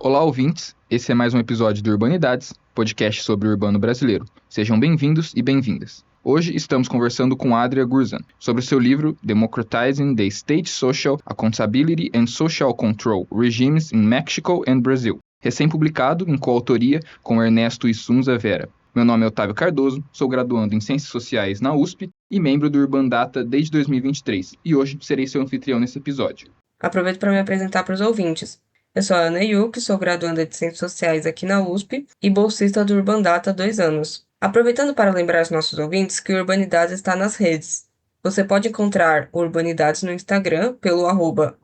Olá, ouvintes! Esse é mais um episódio do Urbanidades, podcast sobre o urbano brasileiro. Sejam bem-vindos e bem-vindas. Hoje estamos conversando com Adria Gurzan sobre o seu livro Democratizing the State Social Accountability and Social Control Regimes in Mexico and Brazil, recém-publicado em coautoria com Ernesto Isunza Vera. Meu nome é Otávio Cardoso, sou graduando em Ciências Sociais na USP e membro do Urbandata desde 2023, e hoje serei seu anfitrião nesse episódio. Aproveito para me apresentar para os ouvintes. Eu sou a Ana Yuki, sou graduanda de Ciências Sociais aqui na USP e bolsista do Urbandata há 2 anos. Aproveitando para lembrar aos nossos ouvintes que o Urbanidades está nas redes. Você pode encontrar o Urbanidades no Instagram pelo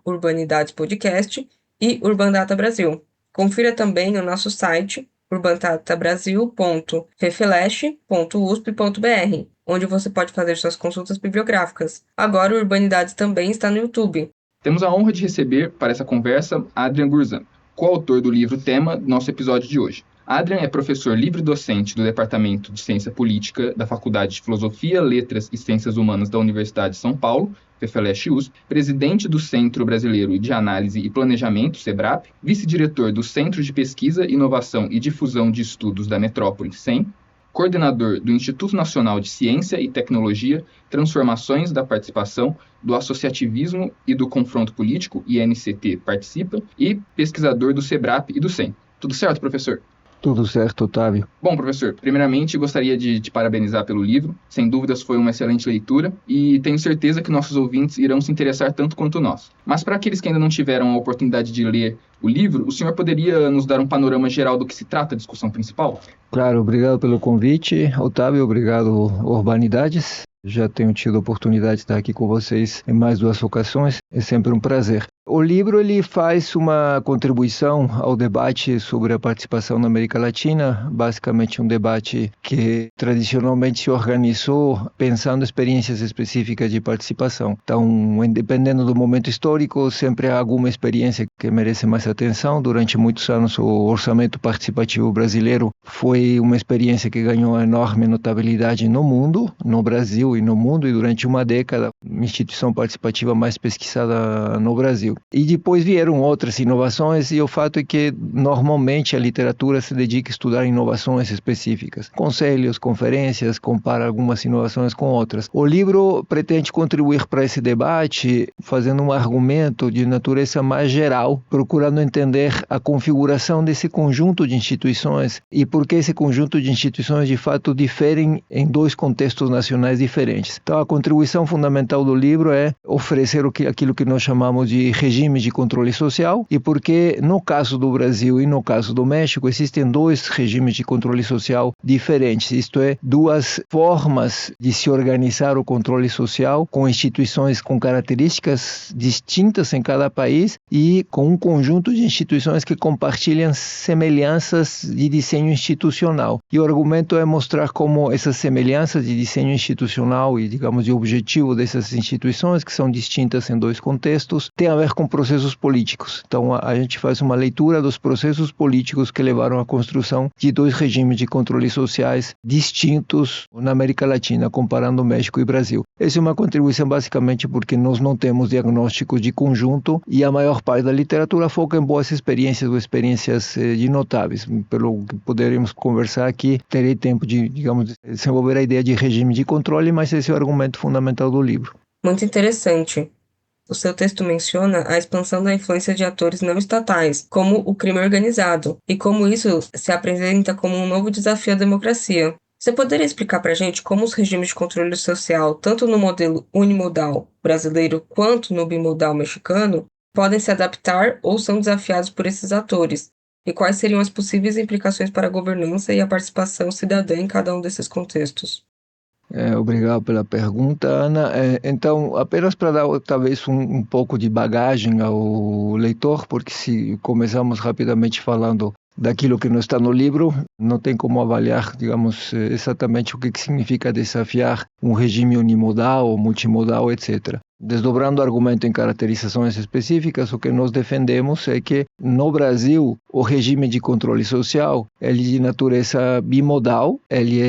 @Urbanidadespodcast e Urbandata Brasil. Confira também o nosso site urbandatabrasil.fefeleche.usp.br, onde você pode fazer suas consultas bibliográficas. Agora o Urbanidades também está no YouTube. Temos a honra de receber, para essa conversa, Adrian Gurzan, coautor do livro tema do nosso episódio de hoje. Adrian é professor livre-docente do Departamento de Ciência Política da Faculdade de Filosofia, Letras e Ciências Humanas da Universidade de São Paulo, FEFELESH-USP, presidente do Centro Brasileiro de Análise e Planejamento, SEBRAP, vice-diretor do Centro de Pesquisa, Inovação e Difusão de Estudos da Metrópole, CEM, coordenador do Instituto Nacional de Ciência e Tecnologia, Transformações da Participação, do Associativismo e do Confronto Político, INCT Participa, e pesquisador do SEBRAP e do CEM. Tudo certo, professor? Tudo certo, Otávio. Bom, professor, primeiramente gostaria de te parabenizar pelo livro. Sem dúvidas foi uma excelente leitura e tenho certeza que nossos ouvintes irão se interessar tanto quanto nós. Mas para aqueles que ainda não tiveram a oportunidade de ler o livro, o senhor poderia nos dar um panorama geral do que se trata a discussão principal? Claro, obrigado pelo convite, Otávio, obrigado, Urbanidades. Já tenho tido a oportunidade de estar aqui com vocês em mais 2 ocasiões, é sempre um prazer. O livro ele faz uma contribuição ao debate sobre a participação na América Latina, basicamente um debate que tradicionalmente se organizou pensando experiências específicas de participação. Então, dependendo do momento histórico, sempre há alguma experiência que merece mais atenção. Durante muitos anos, o orçamento participativo brasileiro foi uma experiência que ganhou enorme notabilidade no mundo, no Brasil e no mundo, e durante uma década, a instituição participativa mais pesquisada no Brasil. E depois vieram outras inovações, e o fato é que normalmente a literatura se dedica a estudar inovações específicas. Conselhos, conferências, compara algumas inovações com outras. O livro pretende contribuir para esse debate fazendo um argumento de natureza mais geral, procurando entender a configuração desse conjunto de instituições e por que esse conjunto de instituições de fato diferem em 2 contextos nacionais diferentes. Então a contribuição fundamental do livro é oferecer aquilo que nós chamamos de regimes de controle social, e porque no caso do Brasil e no caso do México existem 2 regimes de controle social diferentes, isto é, 2 formas de se organizar o controle social com instituições com características distintas em cada país e com um conjunto de instituições que compartilham semelhanças de desenho institucional. E o argumento é mostrar como essas semelhanças de desenho institucional e, digamos, de objetivo dessas instituições, que são distintas em 2 contextos, tem a ver com processos políticos. Então a gente faz uma leitura dos processos políticos que levaram à construção de 2 regimes de controle sociais distintos na América Latina, comparando México e Brasil. Essa é uma contribuição basicamente porque nós não temos diagnósticos de conjunto e a maior parte da literatura foca em boas experiências ou experiências de notáveis. Pelo que poderemos conversar aqui, terei tempo de, digamos, desenvolver a ideia de regime de controle, mas esse é o argumento fundamental do livro. Muito interessante. O seu texto menciona a expansão da influência de atores não estatais, como o crime organizado, e como isso se apresenta como um novo desafio à democracia. Você poderia explicar para a gente como os regimes de controle social, tanto no modelo unimodal brasileiro quanto no bimodal mexicano, podem se adaptar ou são desafiados por esses atores? E quais seriam as possíveis implicações para a governança e a participação cidadã em cada um desses contextos? Obrigado pela pergunta, Ana. Então, apenas para dar talvez um pouco de bagagem ao leitor, porque se começamos rapidamente falando daquilo que não está no livro, não tem como avaliar, digamos, exatamente o que significa desafiar um regime unimodal ou multimodal, etc. desdobrando o argumento em caracterizações específicas, o que nós defendemos é que, no Brasil, o regime de controle social é de natureza bimodal, ele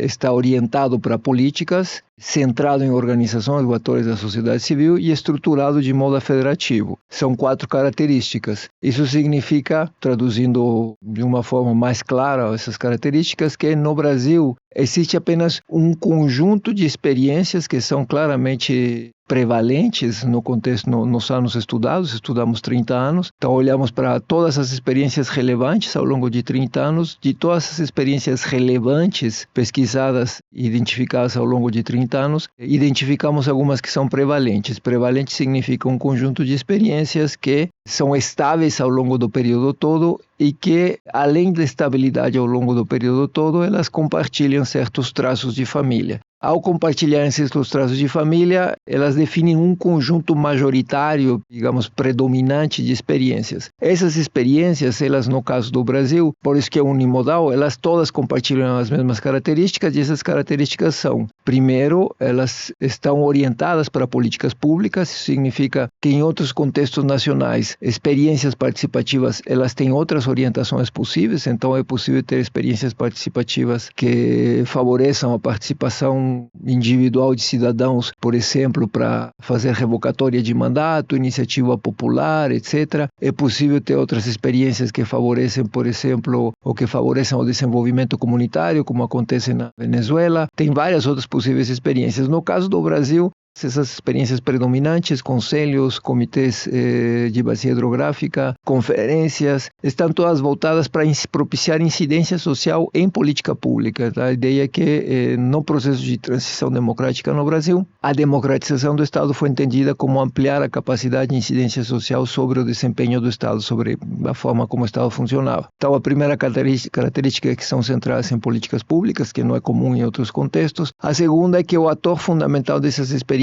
está orientado para políticas, centrado em organizações ou atores da sociedade civil e estruturado de modo federativo. São 4 características. Isso significa, traduzindo de uma forma mais clara essas características, que no Brasil existe apenas um conjunto de experiências que são claramente prevalentes no contexto, nos anos estudados, estudamos 30 anos, então olhamos para todas as experiências relevantes ao longo de 30 anos, de todas as experiências relevantes pesquisadas e identificadas ao longo de 30 anos, identificamos algumas que são prevalentes. Prevalente significa um conjunto de experiências que são estáveis ao longo do período todo e que, além da estabilidade ao longo do período todo, elas compartilham certos traços de família. Ao compartilhar esses traços de família, elas definem um conjunto majoritário, digamos, predominante de experiências. Essas experiências, elas no caso do Brasil, por isso que é unimodal, elas todas compartilham as mesmas características, e essas características são, primeiro, elas estão orientadas para políticas públicas, isso significa que em outros contextos nacionais, experiências participativas, elas têm outras orientações possíveis, então é possível ter experiências participativas que favoreçam a participação individual de cidadãos, por exemplo, para fazer revocatória de mandato, iniciativa popular, etc. É possível ter outras experiências que favorecem, por exemplo, ou que favorecem o desenvolvimento comunitário, como acontece na Venezuela. Tem várias outras possíveis experiências. No caso do Brasil, essas experiências predominantes, conselhos, comitês de bacia hidrográfica, conferências, estão todas voltadas para propiciar incidência social em política pública. A ideia é que no processo de transição democrática no Brasil, a democratização do Estado foi entendida como ampliar a capacidade de incidência social sobre o desempenho do Estado, sobre a forma como o Estado funcionava. Então, a primeira característica é que são centradas em políticas públicas, que não é comum em outros contextos. A segunda é que o ator fundamental dessas experiências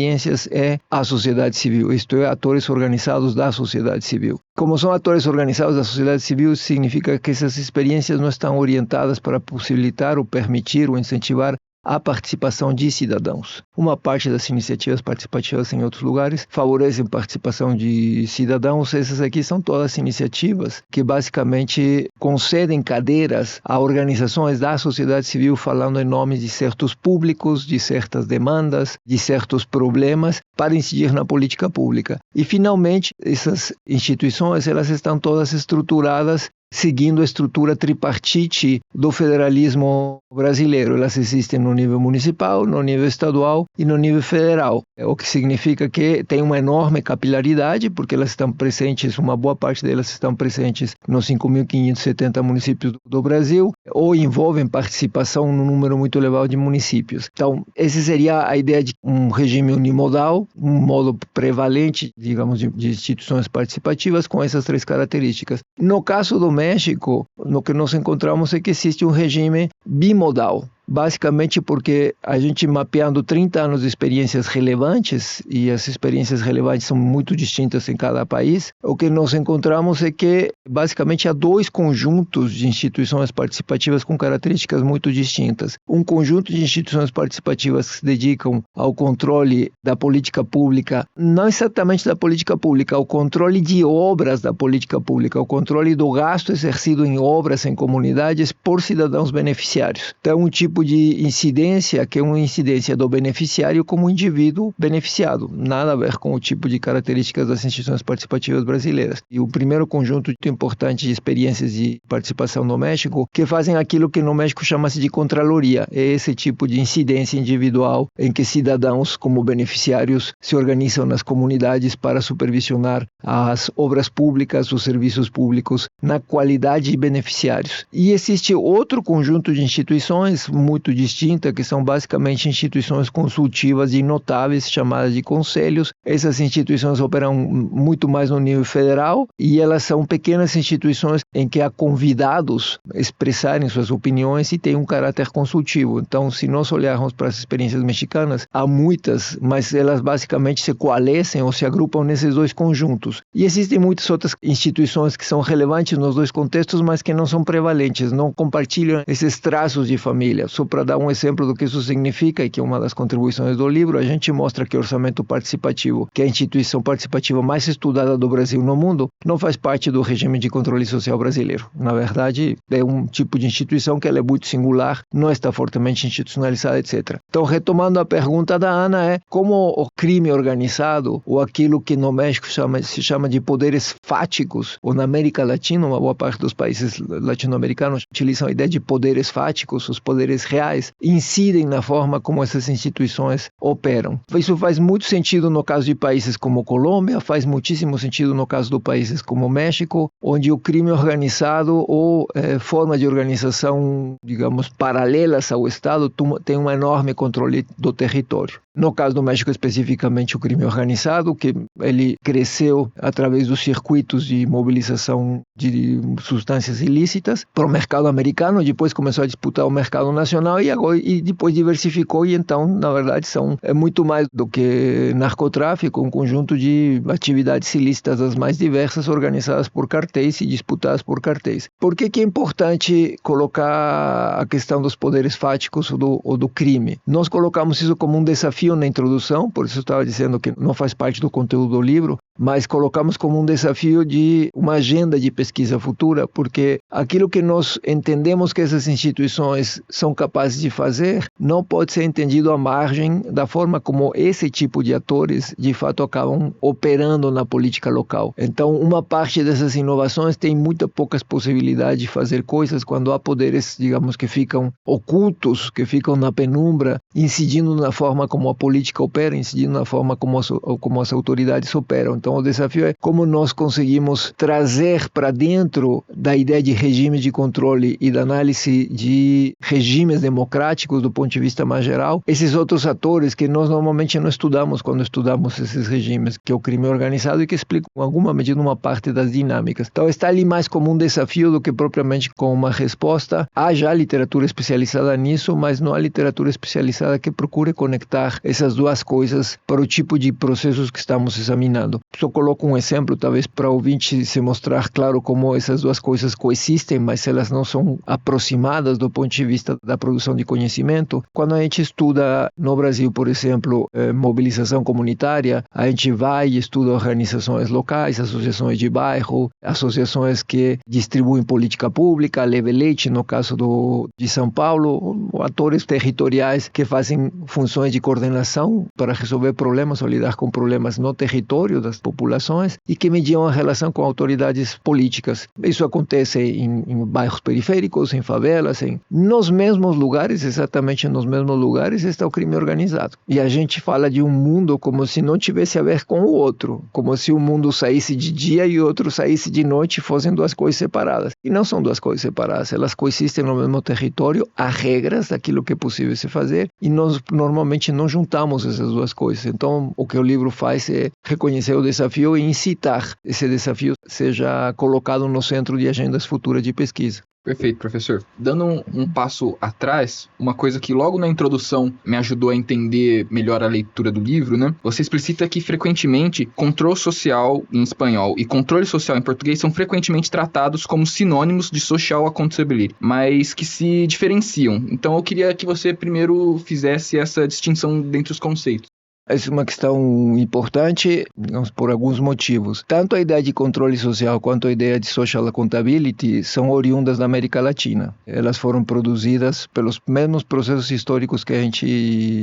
é a sociedade civil, isto é, atores organizados da sociedade civil. Como são atores organizados da sociedade civil, significa que essas experiências não estão orientadas para possibilitar ou permitir ou incentivar a participação de cidadãos. Uma parte das iniciativas participativas em outros lugares favorecem a participação de cidadãos. Essas aqui são todas iniciativas que basicamente concedem cadeiras a organizações da sociedade civil falando em nome de certos públicos, de certas demandas, de certos problemas para incidir na política pública. E finalmente, essas instituições, elas estão todas estruturadas seguindo a estrutura tripartite do federalismo brasileiro. Elas existem no nível municipal, no nível estadual e no nível federal, o que significa que tem uma enorme capilaridade, porque elas estão presentes, uma boa parte delas estão presentes nos 5.570 municípios do Brasil, ou envolvem participação num número muito elevado de municípios. Então, essa seria a ideia de um regime unimodal, um modo prevalente, digamos, de instituições participativas com essas 3 características. No caso do México, no que nós encontramos é que existe um regime bimodal. Basicamente porque a gente mapeando 30 anos de experiências relevantes, e as experiências relevantes são muito distintas em cada país, o que nós encontramos é que basicamente há 2 conjuntos de instituições participativas com características muito distintas. Um conjunto de instituições participativas que se dedicam ao controle da política pública, não exatamente da política pública, ao controle de obras da política pública, ao controle do gasto exercido em obras em comunidades por cidadãos beneficiários. Então, um tipo de incidência que é uma incidência do beneficiário como indivíduo beneficiado, nada a ver com o tipo de características das instituições participativas brasileiras. E o primeiro conjunto muito importante de experiências de participação no México, que fazem aquilo que no México chama-se de contraloria, é esse tipo de incidência individual em que cidadãos como beneficiários se organizam nas comunidades para supervisionar as obras públicas, os serviços públicos na qualidade de beneficiários. E existe outro conjunto de instituições muito distinta, que são basicamente instituições consultivas e notáveis, chamadas de conselhos. Essas instituições operam muito mais no nível federal e elas são pequenas instituições em que há convidados a expressarem suas opiniões e têm um caráter consultivo. Então, se nós olharmos para as experiências mexicanas, há muitas, mas elas basicamente se coalescem ou se agrupam nesses 2 conjuntos. E existem muitas outras instituições que são relevantes nos 2 contextos, mas que não são prevalentes, não compartilham esses traços de família. Só para dar um exemplo do que isso significa, e que é uma das contribuições do livro, a gente mostra que o orçamento participativo, que é a instituição participativa mais estudada do Brasil no mundo, não faz parte do regime de controle social brasileiro. Na verdade, é um tipo de instituição que ela é muito singular, não está fortemente institucionalizada, etc. Então, retomando a pergunta da Ana, é como o crime organizado, ou aquilo que no México se chama de poderes fáticos, ou na América Latina, uma boa parte dos países latino-americanos utilizam a ideia de poderes fáticos, os poderes reais, incidem na forma como essas instituições operam. Isso faz muito sentido no caso de países como Colômbia, faz muitíssimo sentido no caso de países como México, onde o crime organizado ou forma de organização, digamos, paralelas ao Estado, tem um enorme controle do território. No caso do México, especificamente o crime organizado, que ele cresceu através dos circuitos de mobilização de substâncias ilícitas para o mercado americano, depois começou a disputar o mercado nacional e depois diversificou, e então, na verdade, é muito mais do que narcotráfico, um conjunto de atividades ilícitas as mais diversas, organizadas por cartéis e disputadas por cartéis. Por que é importante colocar a questão dos poderes fáticos ou do crime? Nós colocamos isso como um desafio na introdução, por isso eu estava dizendo que não faz parte do conteúdo do livro, mas colocamos como um desafio de uma agenda de pesquisa futura, porque aquilo que nós entendemos que essas instituições são capazes de fazer não pode ser entendido à margem da forma como esse tipo de atores de fato acabam operando na política local. Então, uma parte dessas inovações tem muito poucas possibilidades de fazer coisas quando há poderes, digamos, que ficam ocultos, que ficam na penumbra, incidindo na forma como a política opera, incidindo na forma como as autoridades operam. Então, o desafio é como nós conseguimos trazer para dentro da ideia de regime de controle e da análise de regimes democráticos do ponto de vista mais geral, esses outros atores que nós normalmente não estudamos quando estudamos esses regimes, que é o crime organizado e que explicam, em alguma medida, uma parte das dinâmicas. Então, está ali mais como um desafio do que propriamente como uma resposta. Há já literatura especializada nisso, mas não há literatura especializada que procure conectar essas duas coisas para o tipo de processos que estamos examinando. Só coloco um exemplo, talvez para o ouvinte se mostrar claro como essas duas coisas coexistem, mas elas não são aproximadas do ponto de vista da produção de conhecimento. Quando a gente estuda no Brasil, por exemplo, mobilização comunitária, a gente vai e estuda organizações locais, associações de bairro, associações que distribuem política pública, leve leite, no caso de São Paulo, atores territoriais que fazem funções de coordenação para resolver problemas ou lidar com problemas no território das populações e que mediam a relação com autoridades políticas. Isso acontece em bairros periféricos, em favelas, nos mesmos lugares, exatamente nos mesmos lugares está o crime organizado. E a gente fala de um mundo como se não tivesse a ver com o outro, como se o mundo saísse de dia e o outro saísse de noite e fossem duas coisas separadas. E não são duas coisas separadas, elas coexistem no mesmo território, há regras daquilo que é possível se fazer e nós normalmente não juntamos essas duas coisas. Então, o que o livro faz é reconhecer o desafio e incitar esse desafio seja colocado no centro de agendas futuras de pesquisa. Perfeito, professor. Dando um passo atrás, uma coisa que logo na introdução me ajudou a entender melhor a leitura do livro, né? Você explicita que frequentemente controle social em espanhol e controle social em português são frequentemente tratados como sinônimos de social accountability, mas que se diferenciam. Então eu queria que você primeiro fizesse essa distinção dentre os conceitos. Essa é uma questão importante, digamos, por alguns motivos. Tanto a ideia de controle social quanto a ideia de social accountability são oriundas da América Latina. Elas foram produzidas pelos mesmos processos históricos que a gente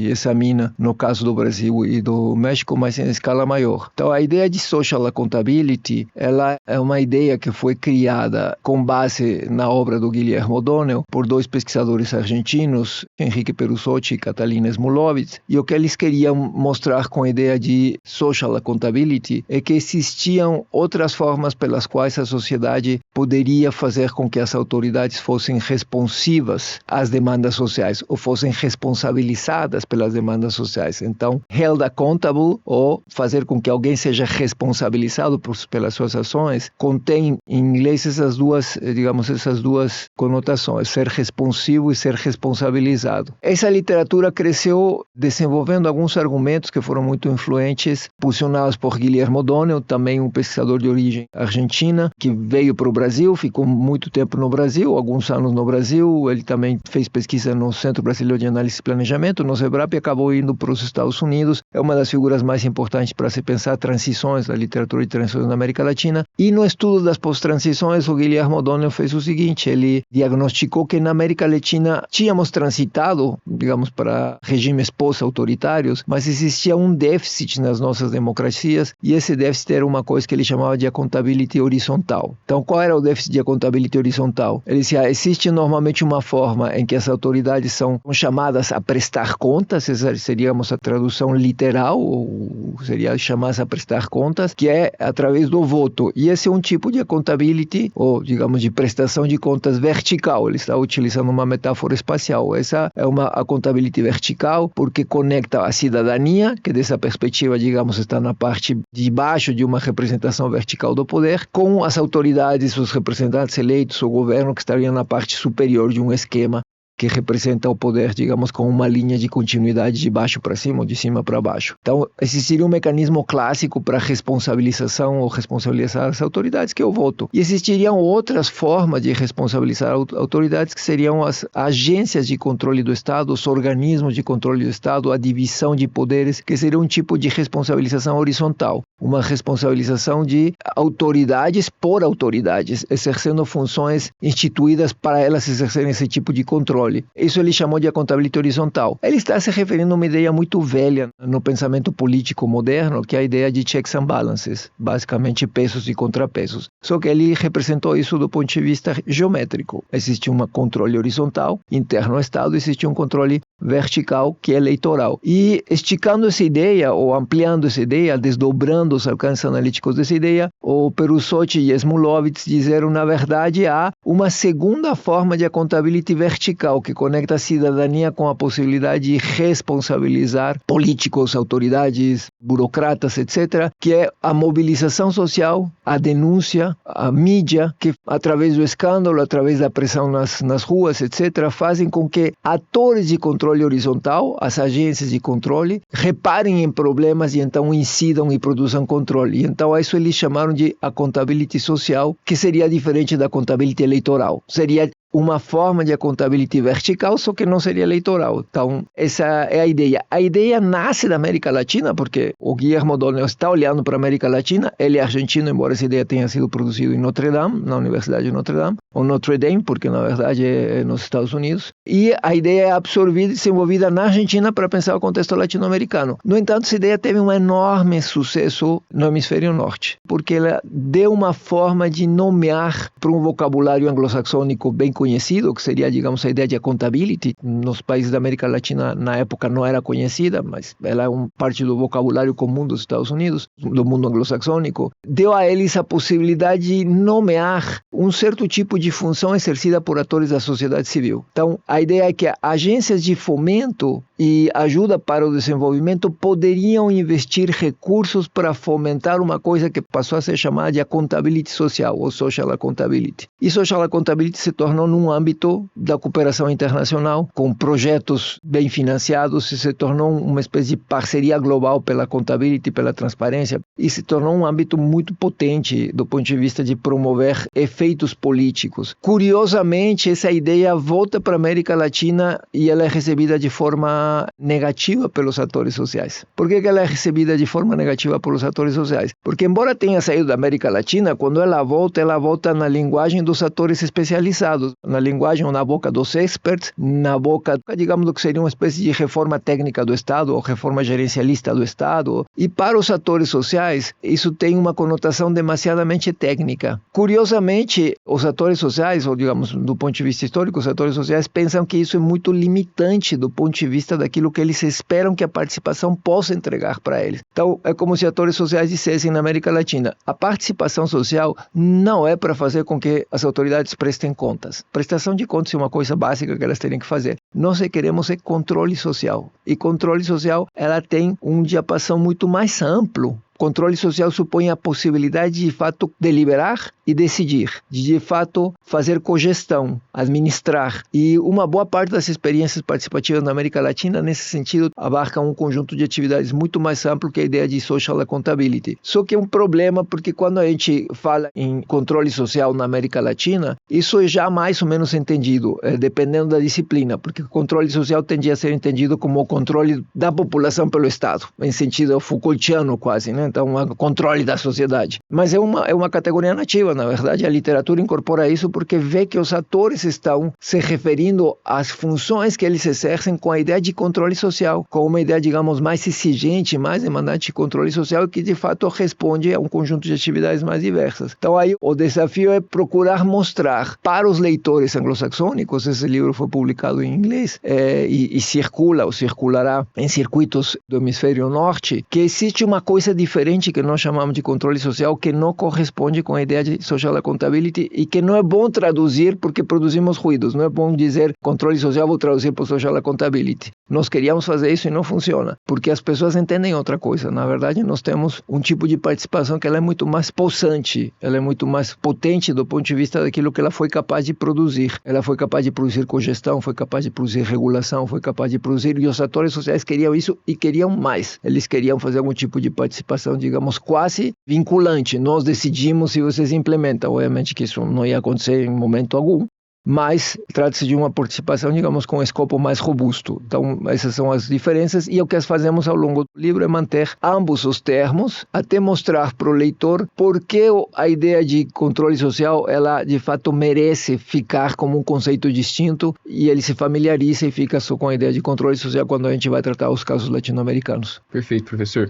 examina no caso do Brasil e do México, mas em escala maior. Então, a ideia de social accountability, ela é uma ideia que foi criada com base na obra do Guillermo O'Donnell por dois pesquisadores argentinos, Enrique Perusotti e Catalina Smulovitz, e o que eles queriam mostrar com a ideia de social accountability é que existiam outras formas pelas quais a sociedade poderia fazer com que as autoridades fossem responsivas às demandas sociais ou fossem responsabilizadas pelas demandas sociais. Então, held accountable ou fazer com que alguém seja responsabilizado pelas suas ações contém em inglês essas duas conotações, ser responsivo e ser responsabilizado. Essa literatura cresceu desenvolvendo alguns argumentos projetos que foram muito influentes, impulsionados por Guillermo O'Donnell, também um pesquisador de origem argentina, que veio para o Brasil, ficou muito tempo no Brasil, alguns anos no Brasil. Ele também fez pesquisa no Centro Brasileiro de Análise e Planejamento, no CEBRAP, e acabou indo para os Estados Unidos. É uma das figuras mais importantes para se pensar transições, da literatura de transições na América Latina. E no estudo das pós-transições, o Guillermo O'Donnell fez o seguinte: ele diagnosticou que na América Latina tínhamos transitado, digamos, para regimes pós-autoritários, mas existia um déficit nas nossas democracias, e esse déficit era uma coisa que ele chamava de accountability horizontal. Então, qual era o déficit de accountability horizontal? Ele dizia: existe normalmente uma forma em que as autoridades são chamadas a prestar contas, essa seríamos a tradução literal, ou seria chamadas a prestar contas, que é através do voto. E esse é um tipo de accountability, ou digamos de prestação de contas vertical. Ele está utilizando uma metáfora espacial. Essa é uma accountability vertical, porque conecta a cidadania, que dessa perspectiva, digamos, está na parte de baixo de uma representação vertical do poder, com as autoridades, os representantes eleitos, o governo, que estariam na parte superior de um esquema que representa o poder, digamos, com uma linha de continuidade de baixo para cima ou de cima para baixo. Então, existiria um mecanismo clássico para responsabilização ou responsabilizar as autoridades, que é o voto. E existiriam outras formas de responsabilizar autoridades, que seriam as agências de controle do Estado, os organismos de controle do Estado, a divisão de poderes, que seria um tipo de responsabilização horizontal. Uma responsabilização de autoridades por autoridades, exercendo funções instituídas para elas exercerem esse tipo de controle. Isso ele chamou de accountability horizontal. Ele está se referindo a uma ideia muito velha no pensamento político moderno, que é a ideia de checks and balances, basicamente pesos e contrapesos. Só que ele representou isso do ponto de vista geométrico. Existe um controle horizontal interno ao Estado, existe um controle vertical, que é eleitoral. E esticando essa ideia, ou ampliando essa ideia, desdobrando os alcances analíticos dessa ideia, o Perussotti e Smulowitz disseram, na verdade, há uma segunda forma de accountability vertical, que conecta a cidadania com a possibilidade de responsabilizar políticos, autoridades, burocratas, etc., que é a mobilização social, a denúncia, a mídia, que através do escândalo, através da pressão nas ruas, etc., fazem com que atores de controle horizontal, as agências de controle, reparem em problemas e então incidam e produzam controle. E então a isso eles chamaram de accountability social, que seria diferente da accountability eleitoral. Seria uma forma de accountability vertical, só que não seria eleitoral. Então, essa é a ideia. A ideia nasce da América Latina, porque o Guillermo O'Donnell está olhando para a América Latina. Ele é argentino, embora essa ideia tenha sido produzida em Notre Dame, na Universidade de Notre Dame, ou Notre Dame, porque na verdade é nos Estados Unidos. E a ideia é absorvida e desenvolvida na Argentina para pensar o contexto latino-americano. No entanto, essa ideia teve um enorme sucesso no hemisfério norte, porque ela deu uma forma de nomear para um vocabulário anglo-saxônico bem conhecido, que seria, digamos, a ideia de accountability. Nos países da América Latina, na época, não era conhecida, mas ela é parte do vocabulário comum dos Estados Unidos, do mundo anglo-saxônico. Deu a eles a possibilidade de nomear um certo tipo de função exercida por atores da sociedade civil. Então, a ideia é que agências de fomento e ajuda para o desenvolvimento poderiam investir recursos para fomentar uma coisa que passou a ser chamada de accountability social, ou social accountability. E social accountability se tornou num âmbito da cooperação internacional, com projetos bem financiados, se tornou uma espécie de parceria global pela accountability, pela transparência, e se tornou um âmbito muito potente do ponto de vista de promover efeitos políticos. Curiosamente, essa ideia volta para a América Latina e ela é recebida de forma negativa pelos atores sociais. Por que ela é recebida de forma negativa pelos atores sociais? Porque, embora tenha saído da América Latina, quando ela volta na linguagem dos atores especializados, na linguagem ou na boca dos experts, na boca, digamos, do que seria uma espécie de reforma técnica do Estado ou reforma gerencialista do Estado. E para os atores sociais, isso tem uma conotação demasiadamente técnica. Curiosamente, os atores sociais, ou digamos, do ponto de vista histórico, os atores sociais pensam que isso é muito limitante do ponto de vista daquilo que eles esperam que a participação possa entregar para eles. Então, é como se atores sociais dissessem na América Latina: a participação social não é para fazer com que as autoridades prestem contas. Prestação de contas é uma coisa básica que elas têm que fazer. Nós queremos é controle social. E controle social, ela tem um diapasão muito mais amplo controle social supõe a possibilidade de fato deliberar e decidir, de fato fazer cogestão, administrar. E uma boa parte das experiências participativas na América Latina, nesse sentido, abarcam um conjunto de atividades muito mais amplo que a ideia de social accountability. Só que é um problema porque quando a gente fala em controle social na América Latina, isso é já mais ou menos entendido, dependendo da disciplina, porque o controle social tendia a ser entendido como o controle da população pelo Estado, em sentido Foucaultiano quase, né? Então, o controle da sociedade. Mas é uma categoria nativa, na verdade, a literatura incorpora isso porque vê que os atores estão se referindo às funções que eles exercem com a ideia de controle social, com uma ideia, digamos, mais exigente, mais demandante de controle social, que de fato responde a um conjunto de atividades mais diversas. Então aí o desafio é procurar mostrar para os leitores anglo-saxônicos, esse livro foi publicado em inglês e circula ou circulará em circuitos do hemisfério norte, que existe uma coisa diferente que nós chamamos de controle social que não corresponde com a ideia de social accountability e que não é bom traduzir porque produzimos ruídos. Não é bom dizer controle social, vou traduzir para social accountability. Nós queríamos fazer isso e não funciona, porque as pessoas entendem outra coisa. Na verdade, nós temos um tipo de participação que ela é muito mais possante, ela é muito mais potente do ponto de vista daquilo que ela foi capaz de produzir. Ela foi capaz de produzir cogestão, foi capaz de produzir regulação, foi capaz de produzir, e os atores sociais queriam isso e queriam mais. Eles queriam fazer algum tipo de participação, digamos, quase vinculante. Nós decidimos se vocês implementam. Obviamente que isso não ia acontecer em momento algum, mas trata-se de uma participação, digamos, com um escopo mais robusto. Então, essas são as diferenças, e o que fazemos ao longo do livro é manter ambos os termos, até mostrar para o leitor por que a ideia de controle social, ela de fato merece ficar como um conceito distinto, e ele se familiariza e fica só com a ideia de controle social quando a gente vai tratar os casos latino-americanos. Perfeito, professor.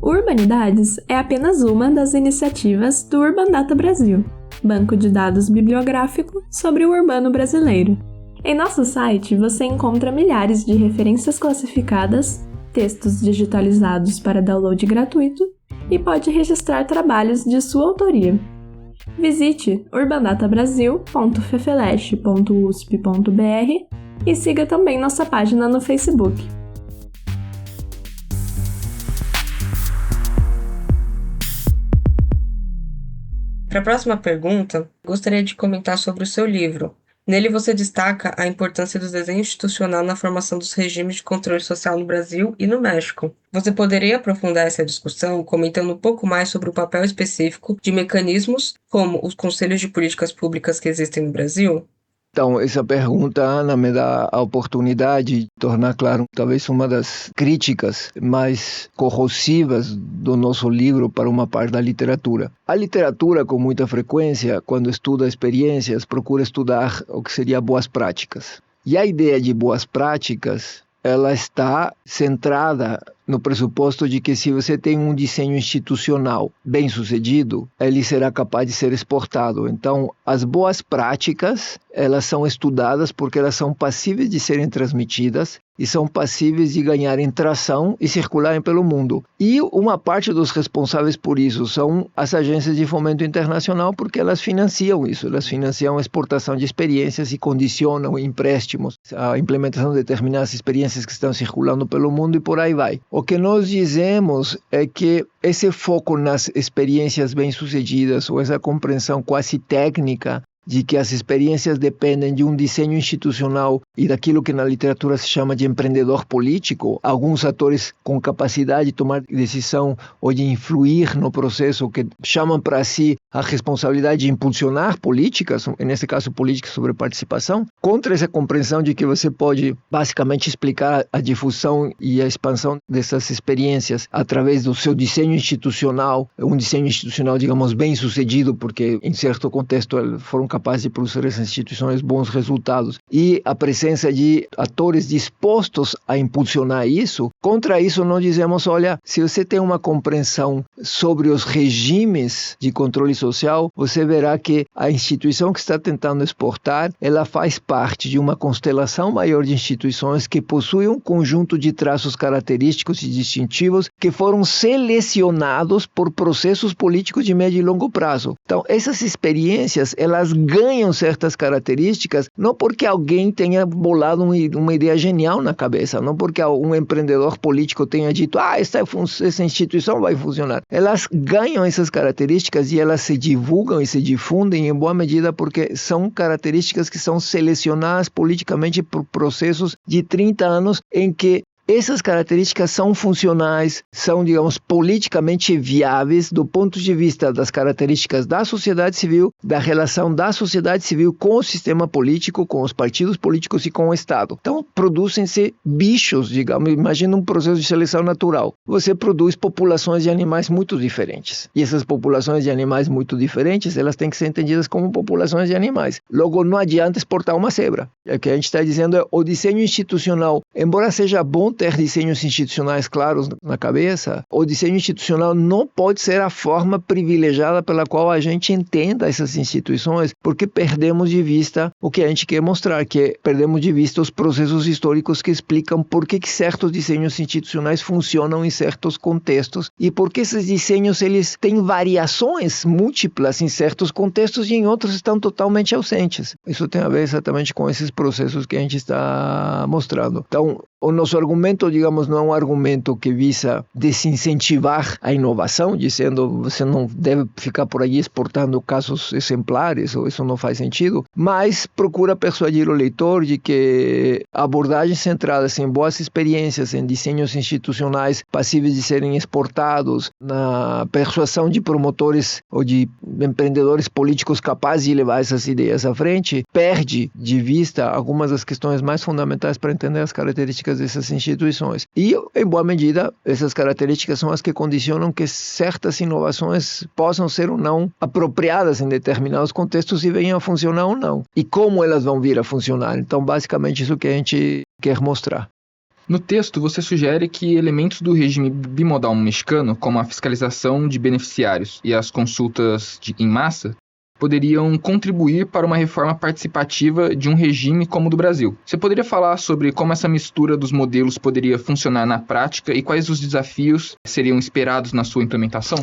Urbanidades é apenas uma das iniciativas do Urban Data Brasil, banco de dados bibliográfico sobre o urbano brasileiro. Em nosso site você encontra milhares de referências classificadas, textos digitalizados para download gratuito e pode registrar trabalhos de sua autoria. Visite urbandatabrasil.fefeleste.usp.br e siga também nossa página no Facebook. Para a próxima pergunta, gostaria de comentar sobre o seu livro. Nele você destaca a importância do desenho institucional na formação dos regimes de controle social no Brasil e no México. Você poderia aprofundar essa discussão comentando um pouco mais sobre o papel específico de mecanismos como os conselhos de políticas públicas que existem no Brasil? Então, essa pergunta, Ana, me dá a oportunidade de tornar claro talvez uma das críticas mais corrosivas do nosso livro para uma parte da literatura. A literatura, com muita frequência, quando estuda experiências, procura estudar o que seria boas práticas. E a ideia de boas práticas, ela está centrada no pressuposto de que se você tem um desenho institucional bem sucedido, ele será capaz de ser exportado. Então, as boas práticas, elas são estudadas porque elas são passíveis de serem transmitidas e são passíveis de ganharem tração e circularem pelo mundo. E uma parte dos responsáveis por isso são as agências de fomento internacional, porque elas financiam isso, elas financiam a exportação de experiências e condicionam empréstimos, a implementação de determinadas experiências que estão circulando pelo mundo e por aí vai. O que nós dizemos é que esse foco nas experiências bem-sucedidas, ou essa compreensão quase técnica de que as experiências dependem de um desenho institucional e daquilo que na literatura se chama de empreendedor político, alguns atores com capacidade de tomar decisão ou de influir no processo, que chamam para si a responsabilidade de impulsionar políticas, nesse caso políticas sobre participação, contra essa compreensão de que você pode basicamente explicar a difusão e a expansão dessas experiências através do seu desenho institucional, um desenho institucional, digamos, bem sucedido, porque em certo contexto foram capazes de produzir essas instituições bons resultados, e a presença de atores dispostos a impulsionar isso. Contra isso nós dizemos, olha, se você tem uma compreensão sobre os regimes de controle social, você verá que a instituição que está tentando exportar, ela faz parte de uma constelação maior de instituições que possuem um conjunto de traços característicos e distintivos que foram selecionados por processos políticos de médio e longo prazo. Então, essas experiências, elas ganham certas características, não porque alguém tenha bolado uma ideia genial na cabeça, não porque um empreendedor político tenha dito, essa instituição vai funcionar. Elas ganham essas características e elas se divulgam e se difundem em boa medida porque são características que são selecionadas politicamente por processos de 30 anos em que essas características são funcionais, são, digamos, politicamente viáveis do ponto de vista das características da sociedade civil, da relação da sociedade civil com o sistema político, com os partidos políticos e com o Estado. Então, produzem-se bichos, digamos, imagina um processo de seleção natural. Você produz populações de animais muito diferentes. E essas populações de animais muito diferentes, elas têm que ser entendidas como populações de animais. Logo, não adianta exportar uma zebra. O que a gente está dizendo é o desenho institucional, embora seja bom ter desenhos institucionais claros na cabeça, o desenho institucional não pode ser a forma privilegiada pela qual a gente entenda essas instituições, porque perdemos de vista o que a gente quer mostrar, que perdemos de vista os processos históricos que explicam por que certos desenhos institucionais funcionam em certos contextos e por que esses desenhos eles têm variações múltiplas em certos contextos e em outros estão totalmente ausentes. Isso tem a ver exatamente com esses processos que a gente está mostrando. Então, o nosso argumento, digamos, não é um argumento que visa desincentivar a inovação, dizendo você não deve ficar por aí exportando casos exemplares, ou isso não faz sentido, mas procura persuadir o leitor de que abordagens centradas em boas experiências, em desenhos institucionais passíveis de serem exportados, na persuasão de promotores ou de empreendedores políticos capazes de levar essas ideias à frente, perde de vista algumas das questões mais fundamentais para entender as características dessas instituições. E, em boa medida, essas características são as que condicionam que certas inovações possam ser ou não apropriadas em determinados contextos e venham a funcionar ou não. E como elas vão vir a funcionar. Então, basicamente, isso que a gente quer mostrar. No texto, você sugere que elementos do regime bimodal mexicano, como a fiscalização de beneficiários e as consultas em massa, poderiam contribuir para uma reforma participativa de um regime como o do Brasil. Você poderia falar sobre como essa mistura dos modelos poderia funcionar na prática e quais os desafios seriam esperados na sua implementação?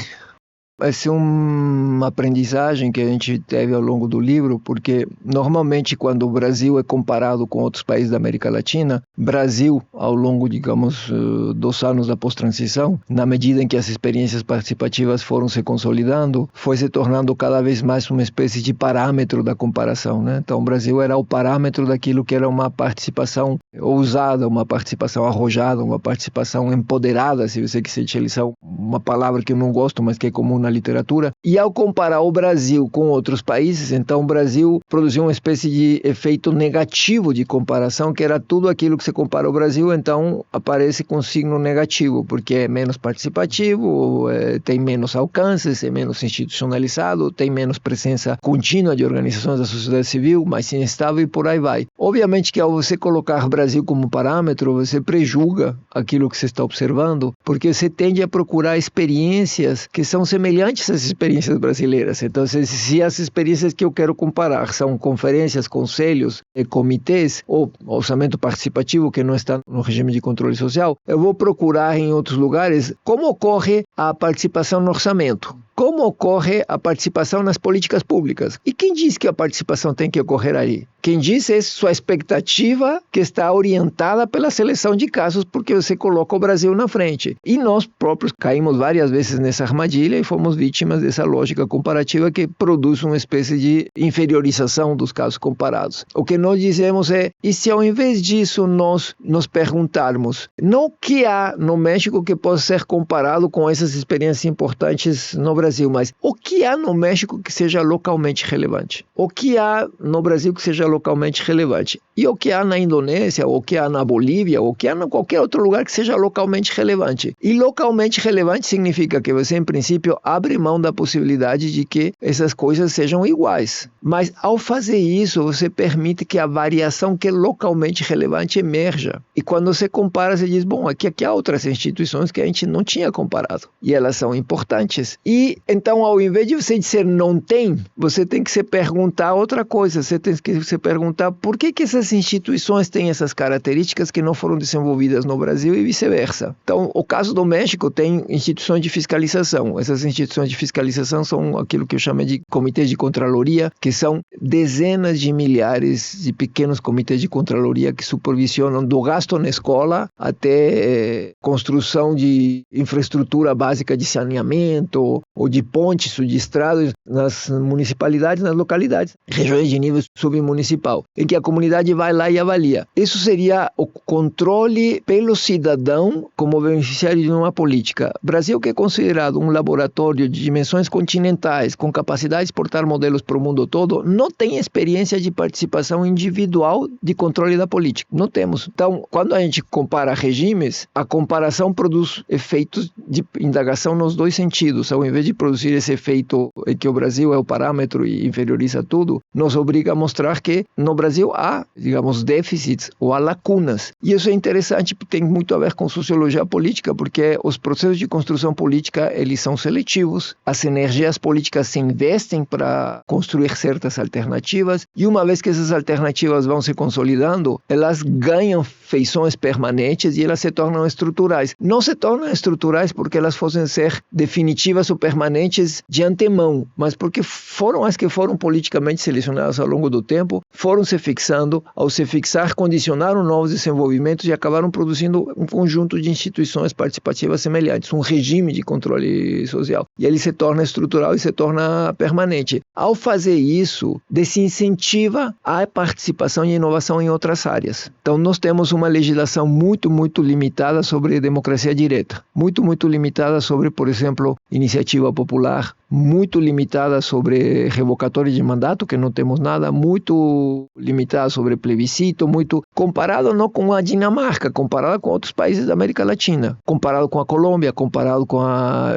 Vai ser uma aprendizagem que a gente teve ao longo do livro, porque normalmente quando o Brasil é comparado com outros países da América Latina, Brasil, ao longo, digamos, dos anos da pós-transição, na medida em que as experiências participativas foram se consolidando, foi se tornando cada vez mais uma espécie de parâmetro da comparação, né? Então o Brasil era o parâmetro daquilo que era uma participação ousada, uma participação arrojada, uma participação empoderada, se você quiser utilizar uma palavra que eu não gosto, mas que é comum na literatura. E ao comparar o Brasil com outros países, então o Brasil produziu uma espécie de efeito negativo de comparação, que era tudo aquilo que se compara ao Brasil, então aparece com signo negativo, porque é menos participativo, tem menos alcances, é menos institucionalizado, tem menos presença contínua de organizações da sociedade civil, mais instável e por aí vai. Obviamente que ao você colocar o Brasil como parâmetro, você prejulga aquilo que você está observando, porque você tende a procurar experiências que são semelhantes às experiências brasileiras. Então, se as experiências que eu quero comparar são conferências, conselhos, comitês ou orçamento participativo que não está no regime de controle social, eu vou procurar em outros lugares como ocorre a participação no orçamento. Como ocorre a participação nas políticas públicas? E quem diz que a participação tem que ocorrer ali? Quem diz é sua expectativa que está orientada pela seleção de casos porque você coloca o Brasil na frente. E nós próprios caímos várias vezes nessa armadilha e fomos vítimas dessa lógica comparativa que produz uma espécie de inferiorização dos casos comparados. O que nós dizemos é, e se ao invés disso nós nos perguntarmos, não o que há no México que possa ser comparado com essas experiências importantes no Brasil, mas o que há no México que seja localmente relevante? O que há no Brasil que seja localmente relevante? E o que há na Indonésia, o que há na Bolívia, o que há em qualquer outro lugar que seja localmente relevante? E localmente relevante significa que você, em princípio, abre mão da possibilidade de que essas coisas sejam iguais. Mas, ao fazer isso, você permite que a variação que é localmente relevante emerja. E quando você compara, você diz, bom, aqui há outras instituições que a gente não tinha comparado. E elas são importantes. E E então, ao invés de você dizer não tem, você tem que se perguntar outra coisa. Você tem que se perguntar por que essas instituições têm essas características que não foram desenvolvidas no Brasil e vice-versa. Então, o caso do México tem instituições de fiscalização. Essas instituições de fiscalização são aquilo que eu chamo de comitês de contraloria, que são dezenas de milhares de pequenos comitês de contraloria que supervisionam do gasto na escola até construção de infraestrutura básica de saneamento ou de pontes ou de estradas nas municipalidades, nas localidades, regiões de nível submunicipal, em que a comunidade vai lá e avalia. Isso seria o controle pelo cidadão como beneficiário de uma política. O Brasil, que é considerado um laboratório de dimensões continentais, com capacidade de exportar modelos para o mundo todo, não tem experiência de participação individual de controle da política. Não temos. Então, quando a gente compara regimes, a comparação produz efeitos de indagação nos dois sentidos. Ao invés de produzir esse efeito em que o Brasil é o parâmetro e inferioriza tudo, nos obriga a mostrar que no Brasil há, digamos, déficits ou há lacunas. E isso é interessante porque tem muito a ver com sociologia política, porque os processos de construção política, eles são seletivos, as energias políticas se investem para construir certas alternativas, e uma vez que essas alternativas vão se consolidando, elas ganham feições permanentes e elas se tornam estruturais. Não se tornam estruturais porque elas fossem ser definitivas ou permanentes de antemão, mas porque foram as que foram politicamente selecionadas ao longo do tempo, foram se fixando, ao se fixar, condicionaram novos desenvolvimentos e acabaram produzindo um conjunto de instituições participativas semelhantes, um regime de controle social. E ele se torna estrutural e se torna permanente. Ao fazer isso, desincentiva a participação e inovação em outras áreas. Então, nós temos uma legislação muito, muito limitada sobre democracia direta, muito limitada sobre, por exemplo, iniciativa popular, muito limitada sobre revocatório de mandato, que não temos nada, muito limitada sobre plebiscito, muito comparado não com a Dinamarca, comparado com outros países da América Latina, comparado com a Colômbia, comparado com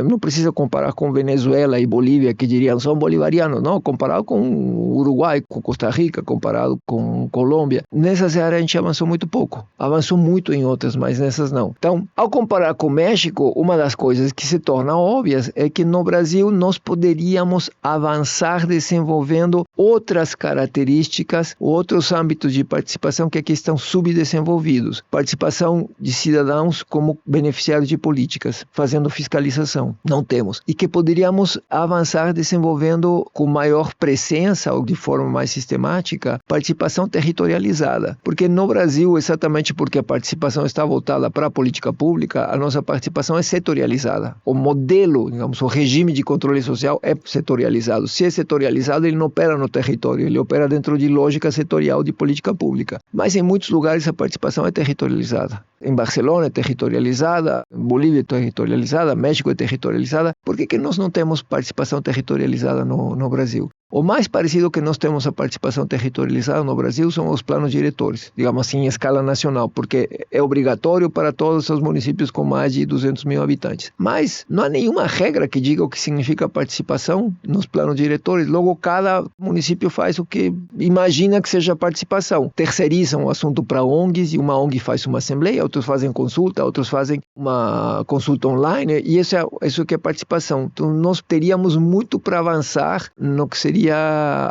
não precisa comparar com Venezuela e Bolívia, que diriam são bolivarianos, não, comparado com Uruguai, com Costa Rica, comparado com Colômbia. Nessas áreas a gente avançou muito pouco, avançou muito em outras, mas nessas não. Então, ao comparar com o México, uma das coisas que se torna óbvias é que no Brasil nós poderíamos avançar desenvolvendo outras características, outros âmbitos de participação que aqui estão subdesenvolvidos. Participação de cidadãos como beneficiários de políticas, fazendo fiscalização. Não temos. E que poderíamos avançar desenvolvendo com maior presença ou de forma mais sistemática, participação territorializada. Porque no Brasil, exatamente porque a participação está voltada para a política pública, a nossa participação é setorializada. O modelo, digamos, o regime de controle social é setorializado. Se é setorializado, ele não opera no território, ele opera dentro de lógica setorial de política pública. Mas em muitos lugares a participação é territorializada. Em Barcelona é territorializada, em Bolívia é territorializada, México é territorializada. Por que nós não temos participação territorializada no Brasil? O mais parecido que nós temos a participação territorializada no Brasil são os planos diretores, digamos assim, em escala nacional, porque é obrigatório para todos os municípios com mais de 200 mil habitantes. Mas não há nenhuma regra que diga o que significa participação nos planos diretores. Logo, cada município faz o que imagina que seja participação. Terceirizam o assunto para ONGs e uma ONG faz uma assembleia, outros fazem consulta, outros fazem uma consulta online, e isso que é participação. Então, nós teríamos muito para avançar no que seria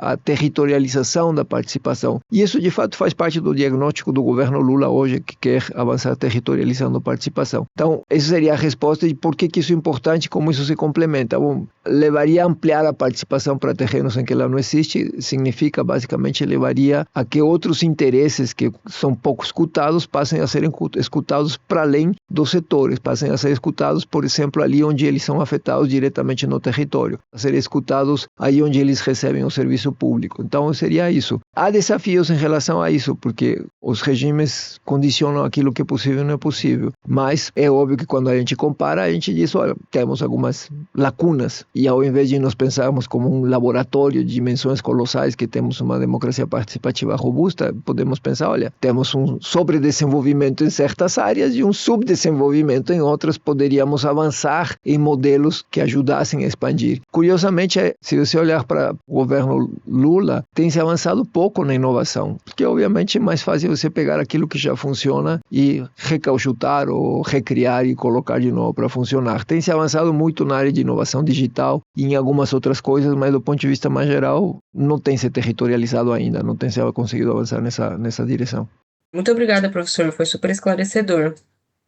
a territorialização da participação. E isso, de fato, faz parte do diagnóstico do governo Lula hoje, que quer avançar territorializando a participação. Então, essa seria a resposta de por que isso é importante e como isso se complementa. Bom, levaria a ampliar a participação para terrenos em que ela não existe, significa, basicamente, levaria a que outros interesses que são pouco escutados passem a serem escutados para além dos setores, passem a ser escutados, por exemplo, ali onde eles são afetados diretamente no território, a serem escutados aí onde eles recebem o serviço público. Então, seria isso. Há desafios em relação a isso, porque os regimes condicionam aquilo que é possível e não é possível. Mas é óbvio que quando a gente compara, a gente diz, olha, temos algumas lacunas. E ao invés de nós pensarmos como um laboratório de dimensões colossais que temos uma democracia participativa robusta, podemos pensar, olha, temos um sobredesenvolvimento em certas áreas e um subdesenvolvimento em outras. Poderíamos avançar em modelos que ajudassem a expandir. Curiosamente, se você olhar para o governo Lula tem se avançado pouco na inovação, porque obviamente é mais fácil você pegar aquilo que já funciona e recauchutar ou recriar e colocar de novo para funcionar. Tem se avançado muito na área de inovação digital e em algumas outras coisas, mas do ponto de vista mais geral não tem se territorializado ainda, não tem se conseguido avançar nessa direção. Muito obrigada, professor, foi super esclarecedor.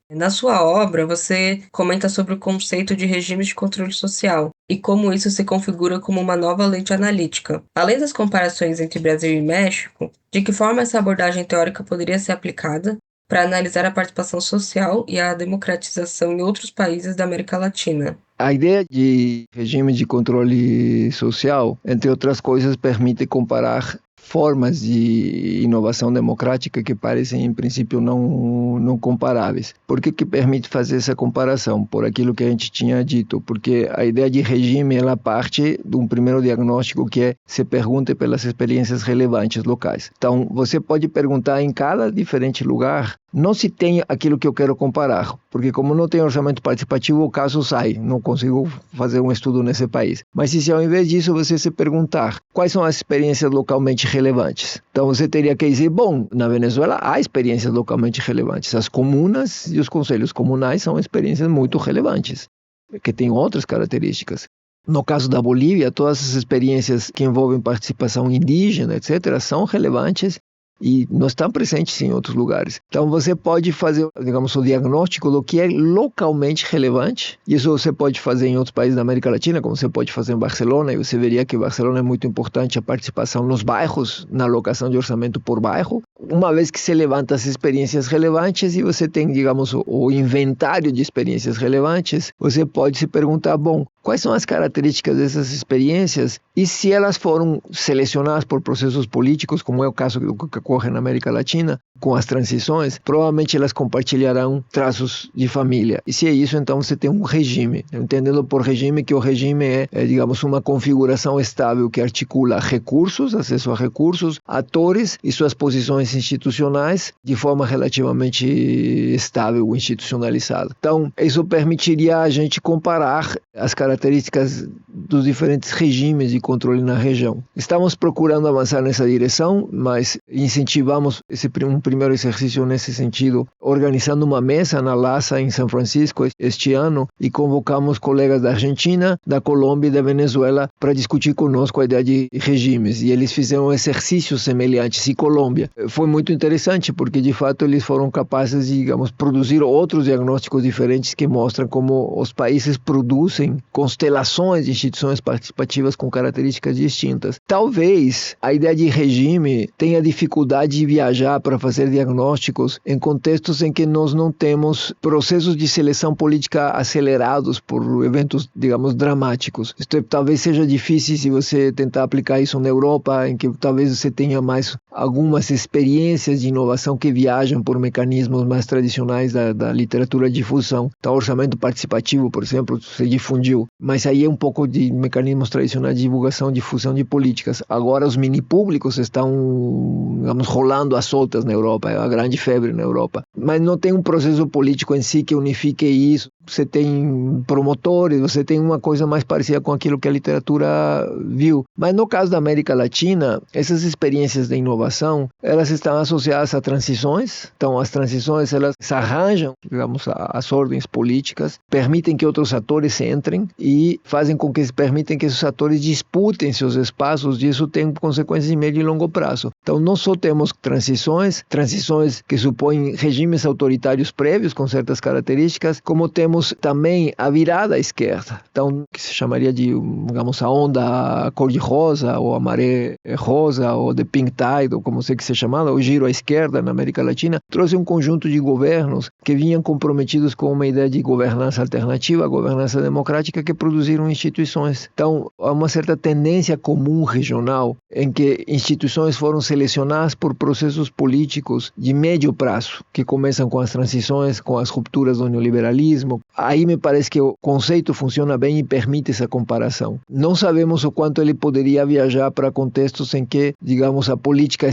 Na sua obra, você comenta sobre o conceito de regimes de controle social e como isso se configura como uma nova lente analítica. Além das comparações entre Brasil e México, de que forma essa abordagem teórica poderia ser aplicada para analisar a participação social e a democratização em outros países da América Latina? A ideia de regime de controle social, entre outras coisas, permite comparar formas de inovação democrática que parecem, em princípio, não comparáveis. Por que permite fazer essa comparação? Por aquilo que a gente tinha dito. Porque a ideia de regime, ela parte de um primeiro diagnóstico que é se pergunte pelas experiências relevantes locais. Então, você pode perguntar em cada diferente lugar, não se tem aquilo que eu quero comparar, porque como não tem orçamento participativo, o caso sai, não consigo fazer um estudo nesse país. Mas se ao invés disso você se perguntar quais são as experiências localmente relevantes, então você teria que dizer, bom, na Venezuela há experiências localmente relevantes, as comunas e os conselhos comunais são experiências muito relevantes, que têm outras características. No caso da Bolívia, todas as experiências que envolvem participação indígena, etc., são relevantes e não estão presentes em outros lugares. Então você pode fazer, digamos, o diagnóstico do que é localmente relevante. Isso você pode fazer em outros países da América Latina, como você pode fazer em Barcelona, e você veria que em Barcelona é muito importante a participação nos bairros, na alocação de orçamento por bairro. Uma vez que se levanta as experiências relevantes e você tem, digamos, o inventário de experiências relevantes, você pode se perguntar, bom, quais são as características dessas experiências e se elas foram selecionadas por processos políticos, como é o caso do que ocorre na América Latina, com as transições, provavelmente elas compartilharão traços de família. E se é isso, então você tem um regime. Entendendo por regime que o regime é, digamos, uma configuração estável que articula recursos, acesso a recursos, atores e suas posições institucionais de forma relativamente estável ou institucionalizada. Então, isso permitiria a gente comparar as características dos diferentes regimes de controle na região. Estamos procurando avançar nessa direção, mas incentivamos um primeiro exercício nesse sentido, organizando uma mesa na LASA em São Francisco este ano e convocamos colegas da Argentina, da Colômbia e da Venezuela para discutir conosco a ideia de regimes. E eles fizeram exercícios semelhantes em Colômbia. Foi muito interessante porque, de fato, eles foram capazes de, digamos, produzir outros diagnósticos diferentes que mostram como os países produzem constelações de instituições participativas com características distintas. Talvez a ideia de regime tenha dificuldade de viajar para fazer diagnósticos em contextos em que nós não temos processos de seleção política acelerados por eventos, digamos, dramáticos. Isto talvez seja difícil se você tentar aplicar isso na Europa, em que talvez você tenha mais algumas experiências de inovação que viajam por mecanismos mais tradicionais da literatura de difusão. Então, o orçamento participativo, por exemplo, se difundiu, mas aí é um pouco de mecanismos tradicionais de divulgação, difusão de políticas. Agora, os mini-públicos estão, digamos, rolando às soltas na Europa, é uma grande febre na Europa. Mas não tem um processo político em si que unifique isso. Você tem promotores, você tem uma coisa mais parecida com aquilo que a literatura viu. Mas no caso da América Latina, essas experiências de inovação, elas estão associadas a transições. Então, as transições, elas se arranjam, digamos, as ordens políticas, permitem que outros atores entrem e permitem que esses atores disputem seus espaços, e isso tem consequências de médio e longo prazo. Então, não só temos transições que supõem regimes autoritários prévios com certas características, como temos também a virada à esquerda, então, que se chamaria de, digamos, a onda cor-de-rosa, ou a maré rosa, ou the pink tide, ou como sei que se chamava, o giro à esquerda na América Latina, trouxe um conjunto de governos que vinham comprometidos com uma ideia de governança alternativa, governança democrática, que produziram instituições. Então, há uma certa tendência comum regional em que instituições foram selecionadas por processos políticos de médio prazo, que começam com as transições, com as rupturas do neoliberalismo, aí me parece que o conceito funciona bem e permite essa comparação. Não sabemos o quanto ele poderia viajar para contextos em que, digamos, a política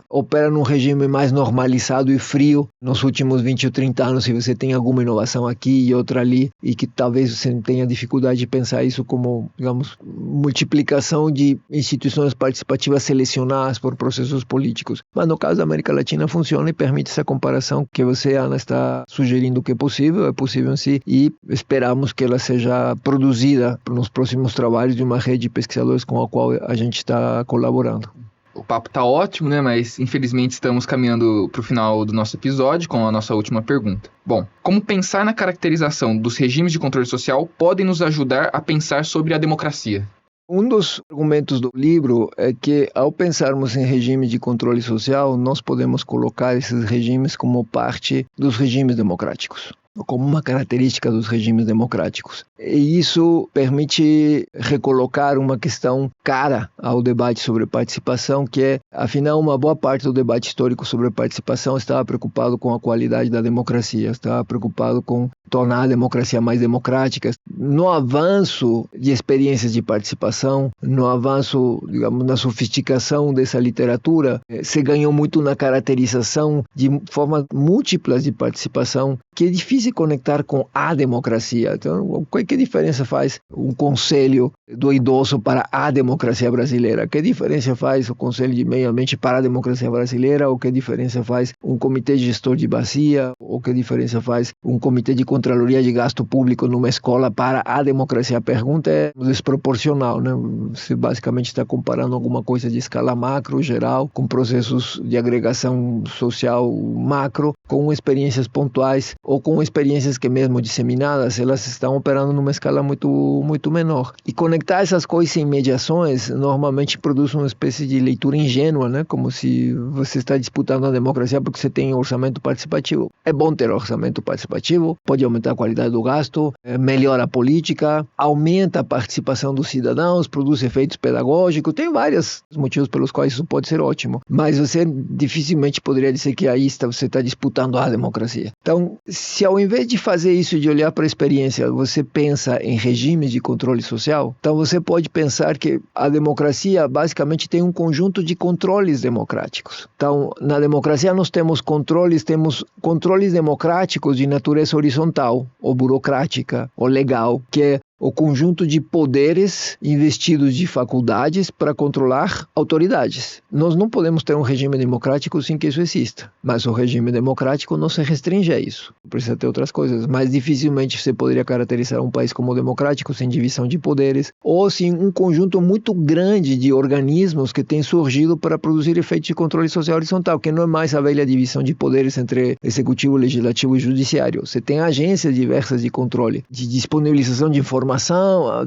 opera num regime mais normalizado e frio nos últimos 20 ou 30 anos, se você tem alguma inovação aqui e outra ali, e que talvez você tenha dificuldade de pensar isso como, digamos, multiplicação de instituições participativas selecionadas por processos políticos. Mas no caso da América Latina funciona e permite essa comparação que você, Ana, está sugerindo que é possível em si, e esperamos que ela seja produzida nos próximos trabalhos de uma rede de pesquisadores com a qual a gente está colaborando. O papo tá ótimo, né? Mas infelizmente estamos caminhando para o final do nosso episódio com a nossa última pergunta. Bom, como pensar na caracterização dos regimes de controle social podem nos ajudar a pensar sobre a democracia? Um dos argumentos do livro é que, ao pensarmos em regime de controle social, nós podemos colocar esses regimes como parte dos regimes democráticos, como uma característica dos regimes democráticos. E isso permite recolocar uma questão cara ao debate sobre participação, que é, afinal, uma boa parte do debate histórico sobre participação estava preocupado com a qualidade da democracia, estava preocupado com tornar a democracia mais democrática. No avanço de experiências de participação, no avanço, digamos, na sofisticação dessa literatura, se ganhou muito na caracterização de formas múltiplas de participação, que é difícil conectar com a democracia. Então, que diferença faz um conselho do idoso para a democracia brasileira? Que diferença faz o conselho de meio ambiente para a democracia brasileira? Ou que diferença faz um comitê gestor de bacia? Ou que diferença faz um comitê de contraloria de gasto público numa escola para a democracia? A pergunta é desproporcional, né? Você basicamente está comparando alguma coisa de escala macro, geral, com processos de agregação social macro, com experiências pontuais ou com experiências que, mesmo disseminadas, elas estão operando numa escala muito menor. E conectar essas coisas em mediações normalmente produz uma espécie de leitura ingênua, né? Como se você está disputando a democracia porque você tem orçamento participativo. É bom ter orçamento participativo, pode aumentar a qualidade do gasto, melhora a política, aumenta a participação dos cidadãos, produz efeitos pedagógicos, tem vários motivos pelos quais isso pode ser ótimo, mas você dificilmente poderia dizer que aí você está disputando a democracia. Então, se ao invés de fazer isso, de olhar para a experiência, você pensa em regimes de controle social, então você pode pensar que a democracia basicamente tem um conjunto de controles democráticos. Então, na democracia nós temos controles democráticos de natureza horizontal, ou burocrática, ou legal, que é o conjunto de poderes investidos de faculdades para controlar autoridades. Nós não podemos ter um regime democrático sem que isso exista, mas o regime democrático não se restringe a isso. Precisa ter outras coisas, mas dificilmente você poderia caracterizar um país como democrático sem divisão de poderes, ou sem um conjunto muito grande de organismos que têm surgido para produzir efeitos de controle social horizontal, que não é mais a velha divisão de poderes entre executivo, legislativo e judiciário. Você tem agências diversas de controle, de disponibilização de informação.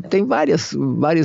Tem várias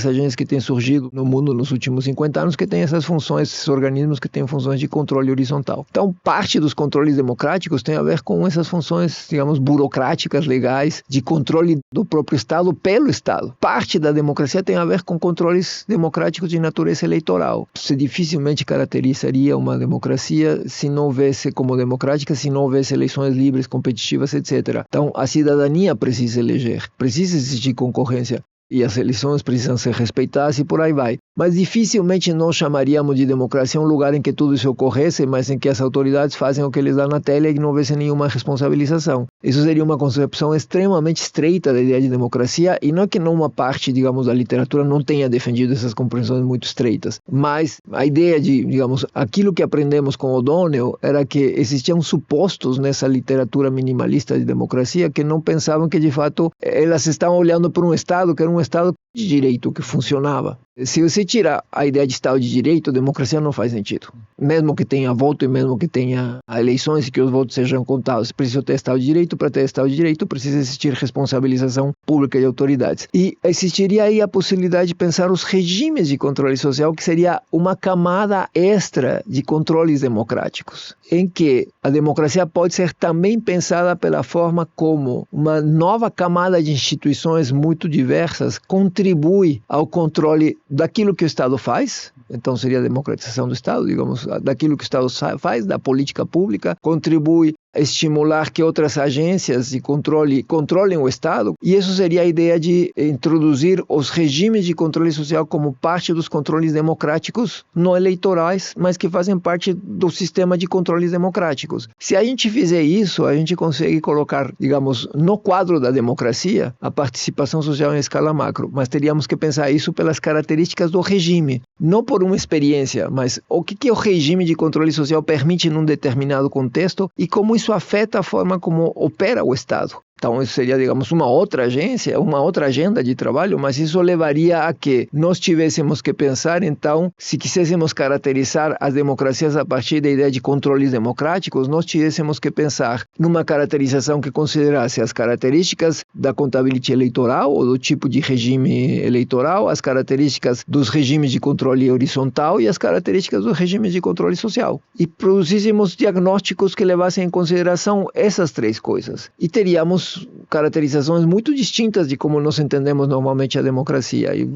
agências que têm surgido no mundo nos últimos 50 anos que têm essas funções, esses organismos que têm funções de controle horizontal. Então, parte dos controles democráticos tem a ver com essas funções, digamos, burocráticas, legais, de controle do próprio Estado pelo Estado. Parte da democracia tem a ver com controles democráticos de natureza eleitoral. Você dificilmente caracterizaria uma democracia se não houvesse como democrática, se não houvesse eleições livres, competitivas, etc. Então, a cidadania precisa eleger, precisa existir concorrência e as eleições precisam ser respeitadas e por aí vai. Mas dificilmente nós chamaríamos de democracia um lugar em que tudo isso ocorresse, mas em que as autoridades fazem o que eles dão na tela e não houvesse nenhuma responsabilização. Isso seria uma concepção extremamente estreita da ideia de democracia, e não é que uma parte, digamos, da literatura não tenha defendido essas compreensões muito estreitas, mas a ideia de, digamos, aquilo que aprendemos com O'Donnell era que existiam supostos nessa literatura minimalista de democracia que não pensavam que, de fato, elas estavam olhando para um Estado que era um Estado de direito que funcionava. Se você tirar a ideia de Estado de Direito, a democracia não faz sentido. Mesmo que tenha voto e mesmo que tenha eleições e que os votos sejam contados, precisa ter Estado de Direito. Para ter Estado de Direito, precisa existir responsabilização pública de autoridades. E existiria aí a possibilidade de pensar os regimes de controle social, que seria uma camada extra de controles democráticos, em que a democracia pode ser também pensada pela forma como uma nova camada de instituições muito diversas contribui ao controle daquilo que o Estado faz. Então seria a democratização do Estado, digamos, daquilo que o Estado faz, da política pública, contribui estimular que outras agências de controlem o Estado, e isso seria a ideia de introduzir os regimes de controle social como parte dos controles democráticos não eleitorais, mas que fazem parte do sistema de controles democráticos. Se a gente fizer isso, a gente consegue colocar, digamos, no quadro da democracia, a participação social em escala macro, mas teríamos que pensar isso pelas características do regime, não por uma experiência, mas o que o regime de controle social permite num determinado contexto e como isso afeta a forma como opera o Estado. Então, isso seria, digamos, uma outra agência, uma outra agenda de trabalho, mas isso levaria a que nós tivéssemos que pensar, então, se quiséssemos caracterizar as democracias a partir da ideia de controles democráticos, nós tivéssemos que pensar numa caracterização que considerasse as características da contabilidade eleitoral ou do tipo de regime eleitoral, as características dos regimes de controle horizontal e as características dos regimes de controle social. E produzíssemos diagnósticos que levassem em consideração essas três coisas. E teríamos caracterizações muito distintas de como nós entendemos normalmente a democracia. E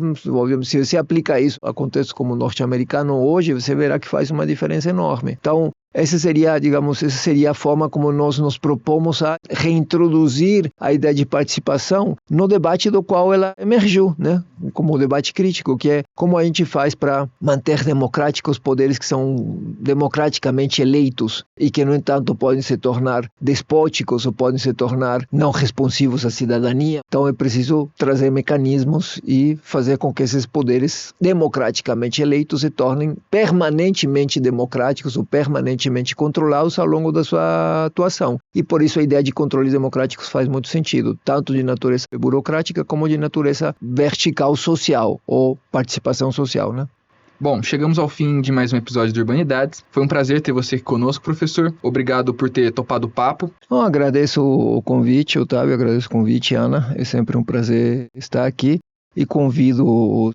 se você aplica isso a contextos como o norte-americano hoje, você verá que faz uma diferença enorme. Então, essa seria a forma como nós nos propomos a reintroduzir a ideia de participação no debate do qual ela emergiu, né? Como o debate crítico, que é como a gente faz para manter democráticos poderes que são democraticamente eleitos e que, no entanto, podem se tornar despóticos ou podem se tornar não responsivos à cidadania. Então é preciso trazer mecanismos e fazer com que esses poderes democraticamente eleitos se tornem permanentemente democráticos ou permanentemente controlados ao longo da sua atuação. E por isso a ideia de controles democráticos faz muito sentido, tanto de natureza burocrática como de natureza vertical social ou participação social, né? Bom, chegamos ao fim de mais um episódio do Urbanidades. Foi um prazer ter você conosco, professor. Obrigado por ter topado o papo. Bom, agradeço o convite, Otávio, agradeço o convite, Ana. É sempre um prazer estar aqui. E convido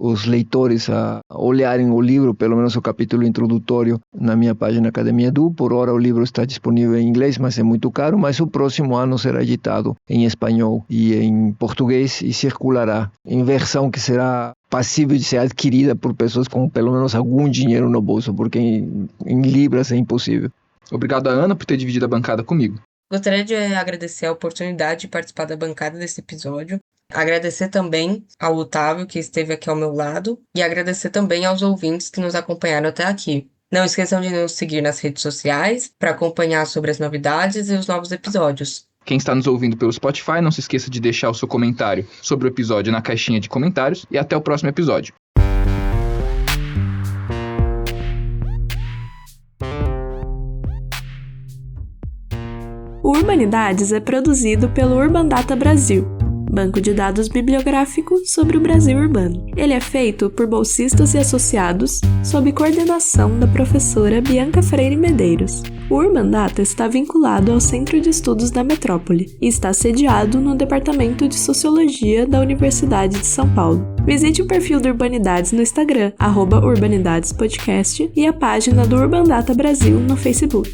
os leitores a olharem o livro, pelo menos o capítulo introdutório, na minha página Academia Edu. Por hora o livro está disponível em inglês, mas é muito caro, mas o próximo ano será editado em espanhol e em português e circulará em versão que será passível de ser adquirida por pessoas com pelo menos algum dinheiro no bolso, porque em libras é impossível. Obrigado a Ana por ter dividido a bancada comigo. Gostaria de agradecer a oportunidade de participar da bancada desse episódio. Agradecer também ao Otávio, que esteve aqui ao meu lado, e agradecer também aos ouvintes que nos acompanharam até aqui. Não esqueçam de nos seguir nas redes sociais para acompanhar sobre as novidades e os novos episódios. Quem está nos ouvindo pelo Spotify, não se esqueça de deixar o seu comentário sobre o episódio na caixinha de comentários e até o próximo episódio. O Urbanidades é produzido pelo Urbandata Brasil, banco de dados bibliográfico sobre o Brasil urbano. Ele é feito por bolsistas e associados, sob coordenação da professora Bianca Freire Medeiros. O Urbandata está vinculado ao Centro de Estudos da Metrópole e está sediado no Departamento de Sociologia da Universidade de São Paulo. Visite o perfil do Urbanidades no Instagram, @Urbanidadespodcast, e a página do Urbandata Brasil no Facebook.